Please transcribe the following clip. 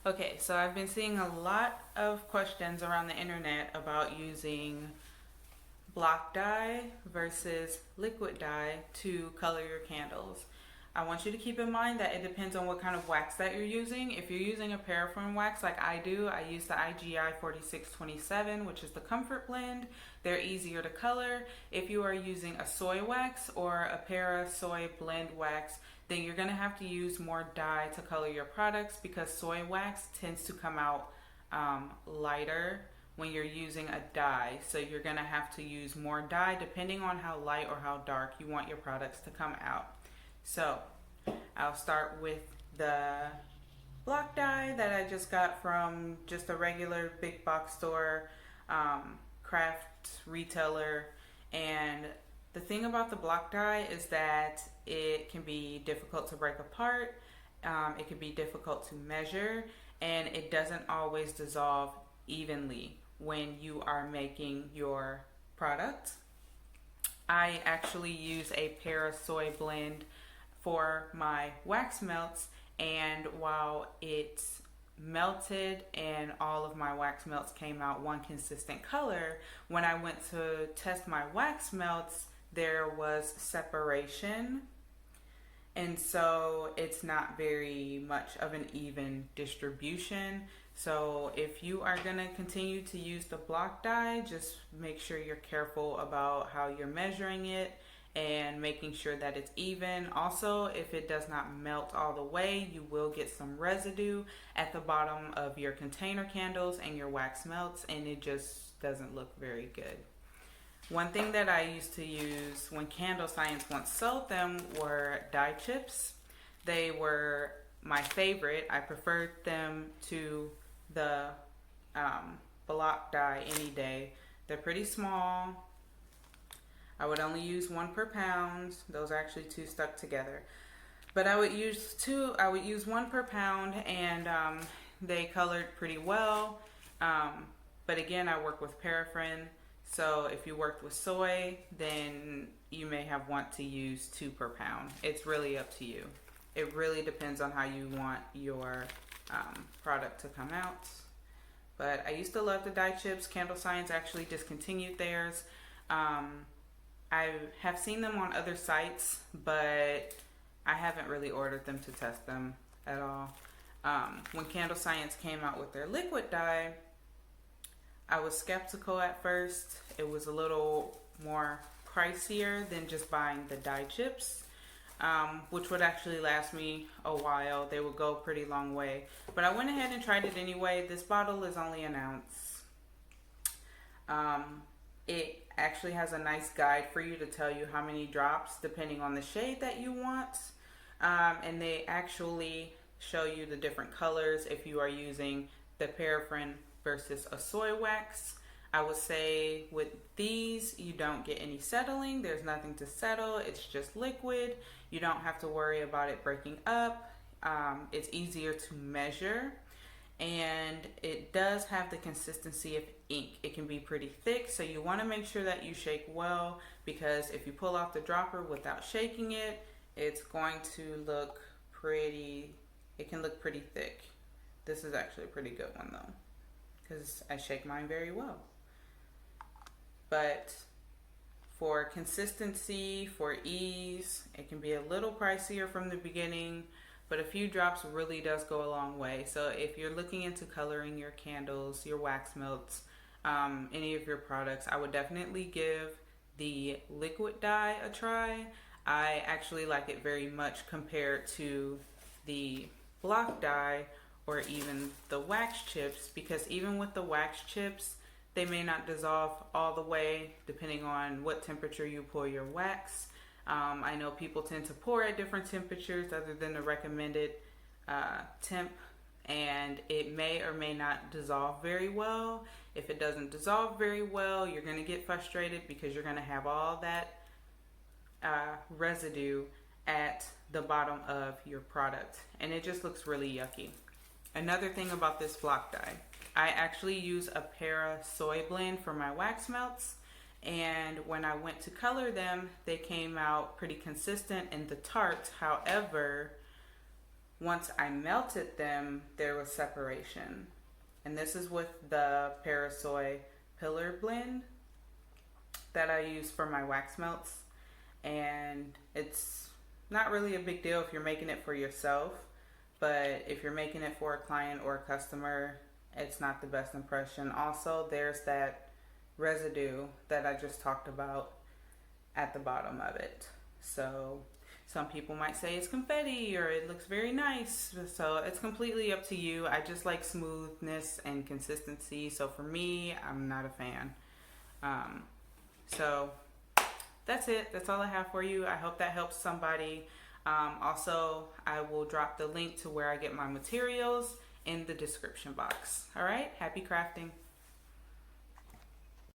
Okay, so I've been seeing a lot of questions around the internet about using block dye versus liquid dye to color your candles. I want you to keep in mind that it depends on what kind of wax that you're using. If you're using a paraffin wax like I do, I use the IGI 4627, which is the comfort blend. They're easier to color. If you are using a soy wax or a para soy blend wax, then you're going to have to use more dye to color your products because soy wax tends to come out lighter when you're using a dye. So you're going to have to use more dye depending on how light or how dark you want your products to come out. So I'll start with the block dye that I just got from just a regular big box store, craft retailer. And the thing about the block dye is that it can be difficult to break apart, it can be difficult to measure, and it doesn't always dissolve evenly when you are making your product. I actually use a para soy blend for my wax melts, and while it melted and all of my wax melts came out one consistent color, when I went to test my wax melts, there was separation, and so it's not very much of an even distribution. So if you are going to continue to use the block dye, just make sure you're careful about how you're measuring it and making sure that it's even. Also, if it does not melt all the way, you will get some residue at the bottom of your container candles and your wax melts, and it just doesn't look very good. One thing that I used to use when Candle Science once sold them were dye chips. They were my favorite. I preferred them to the block dye any day. They're pretty small. I would only use one per pound. Those are actually two stuck together. But I would use two. I would use one per pound, and they colored pretty well. But again, I work with paraffin. So if you worked with soy, then you may have want to use two per pound. It's really up to you. It really depends on how you want your product to come out. But I used to love the dye chips. Candle Science actually discontinued theirs. I have seen them on other sites, but I haven't really ordered them to test them at all. When Candle Science came out with their liquid dye, I was skeptical at first. It was a little more pricier than just buying the dye chips, which would actually last me a while. They would go a pretty long way. But I went ahead and tried it anyway. This bottle is only an ounce. It actually has a nice guide for you to tell you how many drops depending on the shade that you want. And they actually show you the different colors if you are using the paraffin versus a soy wax. I would say with these, you don't get any settling. There's nothing to settle. It's just liquid. You don't have to worry about it breaking up. It's easier to measure, and it does have the consistency of ink. It can be pretty thick, so you want to make sure that you shake well, because if you pull off the dropper without shaking it, it's going to look pretty, it can look pretty thick. This is actually a pretty good one though, because I shake mine very well. But for consistency, for ease, it can be a little pricier from the beginning, but a few drops really does go a long way. So if you're looking into coloring your candles, your wax melts, any of your products, I would definitely give the liquid dye a try. I actually like it very much compared to the block dye or even the wax chips, because even with the wax chips, they may not dissolve all the way depending on what temperature you pour your wax. I know people tend to pour at different temperatures other than the recommended temp, and it may or may not dissolve very well. If it doesn't dissolve very well, you're going to get frustrated because you're going to have all that residue at the bottom of your product, and it just looks really yucky. Another thing about this block dye, I actually use a para soy blend for my wax melts, and when I went to color them, they came out pretty consistent in the tarts. However, Once I melted them, there was separation. And this is with the Parasoy Pillar Blend that I use for my wax melts. And it's not really a big deal if you're making it for yourself, but if you're making it for a client or a customer, it's not the best impression. Also, there's that residue that I just talked about at the bottom of it. So some people might say it's confetti or it looks very nice. So it's completely up to you. I just like smoothness and consistency. So for me, I'm not a fan. So that's it. That's all I have for you. I hope that helps somebody. Also, I will drop the link to where I get my materials in the description box. All right. Happy crafting.